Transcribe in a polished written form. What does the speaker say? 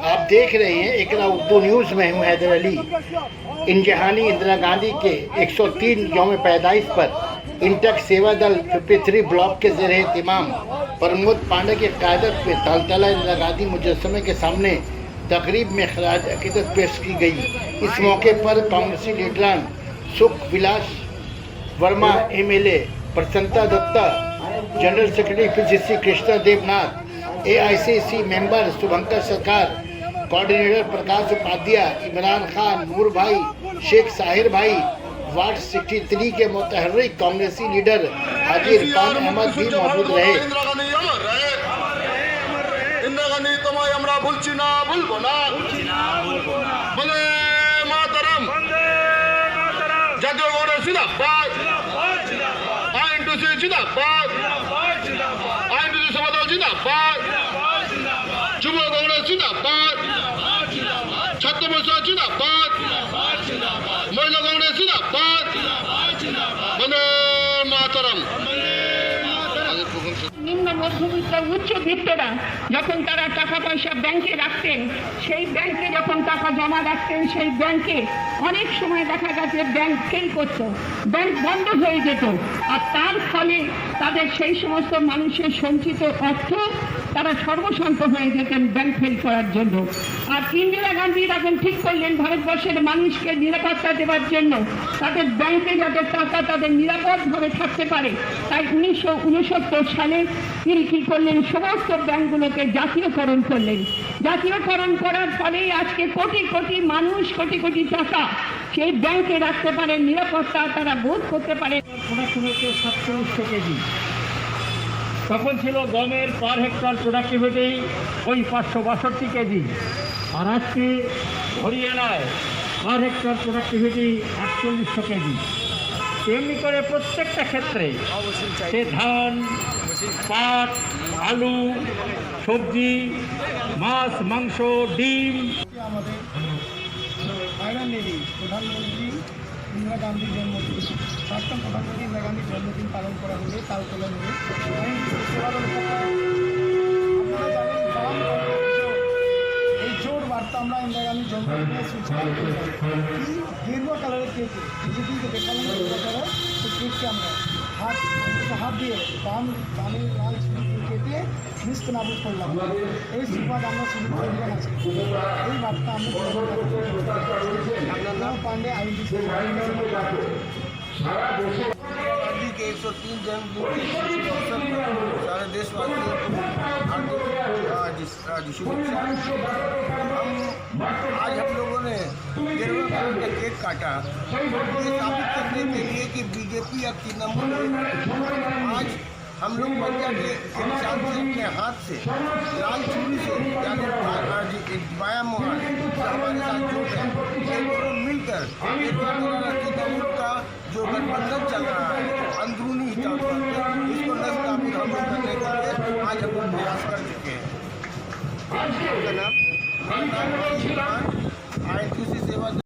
आप देख रहे हैं इकरा उर्दू न्यूज़ में हूँ हैदर अली। इंजहानी इंदिरा गांधी के 103 यौम पैदाइश पर इंटक सेवा दल 53 ब्लॉक के ज़ेर एहतमाम प्रमोद पांडे की क़यादत में तालतला इंदिरा गांधी मुजस्समे के सामने तकरीब में खराज अकीदत पेश की गई। इस मौके पर कांग्रेसी लीडरान सुख विलास Verma MLA, Prasannata Datta, general secretary PCC Krishna Devnath, AICC member Shubhankar Sarkar, coordinator Prakash Upadhyay, Imran Khan, Noor Bhai, Sheikh Sahir भाई, वार्ड 63 के मुतहर्रिक कांग्रेसी लीडर हाजी इरफान अहमद भी मौजूद रहे। নিম্ন মধ্যবিত্ত উচ্চবিত্তরা যখন তারা টাকা পয়সা ব্যাংকে রাখতেন, সেই ব্যাংকে যখন টাকা জমা রাখতেন, সেই ব্যাংকে অনেক সময় দেখা গেছে ব্যাংক ফেল করত, ব্যাংক বন্ধ হয়ে যেত। আর তার ফলে তাদের সেই সমস্ত মানুষের সঞ্চিত অর্থ তারা সর্বশান্ত হয়ে যেতেন ব্যাংক ফেল করার জন্য। আর ইন্দিরা গান্ধী এখন ঠিক করলেন ভারতবর্ষের মানুষকে নিরাপত্তা দেওয়ার জন্য তাদের ব্যাংকে যাতে টাকা তাদের নিরাপদভাবে থাকতে পারে, তাই 1969 সালে তিনি কী করলেন, সমস্ত ব্যাংকগুলোকে জাতীয়করণ করলেন। জাতীয়করণ করার ফলেই আজকে কোটি কোটি মানুষ কোটি কোটি টাকা সেই ব্যাংকে রাখতে পারে, নিরাপত্তা তারা বোধ করতে পারে। 4700 কেজি তখন ছিল গমের পার হেক্টর প্রোডাক্টিভিটি ওই 562 কেজি, আর আজকে হরিয়ানায় পার হেক্টর প্রোডাক্টিভিটি 4800 কেজি। এমনি করে প্রত্যেকটা ক্ষেত্রে সে ধান, পাট, আলু, সবজি, মাছ, মাংস, ডিম। আমাদের প্রধানমন্ত্রী ইন্দিরা গান্ধীর জন্মদিন, প্রাক্তন প্রধানমন্ত্রী ইন্দিরা গান্ধীর জন্মদিন পালন করা হলে তালতলা নিয়ে এই জোর বার্তা আমরা ইন্দিরা গান্ধীর জন্মদিনের সূচনা গেরুয়া কালারের কেক যেদিনকে দেখালাম গেরুয়া কালার, সেই কেককে আমরা হাত দিয়ে কানের লাল ছুরি কেটে মিষ্ট নাবুদ করলাম। এই সুবাদ আমরা শুরু করলাম আজকে। এই বার্তা আমরা पांडे INTC गांधी के 103 जन्मदिन के अवसर पर सारे देशवासियों को हार्दिक शुभेच्छा। आज हम लोगों ने गेरुआ कलर का केक काटा, ये साबित करने के लिए कि बीजेपी अब तृणमूल आज हम लोग पंजाब के इंसान से अपने हाथ से लाल छुरी से यानी बाया मोहन हमारे साथ जोड़ है, ये दोनों मिलकर तृणमूल का जो गठबंधन चल रहा है अंदरूनी हिसाब इसको नस्ताबूद हम लोग करने के लिए आज हम लोग प्रयास कर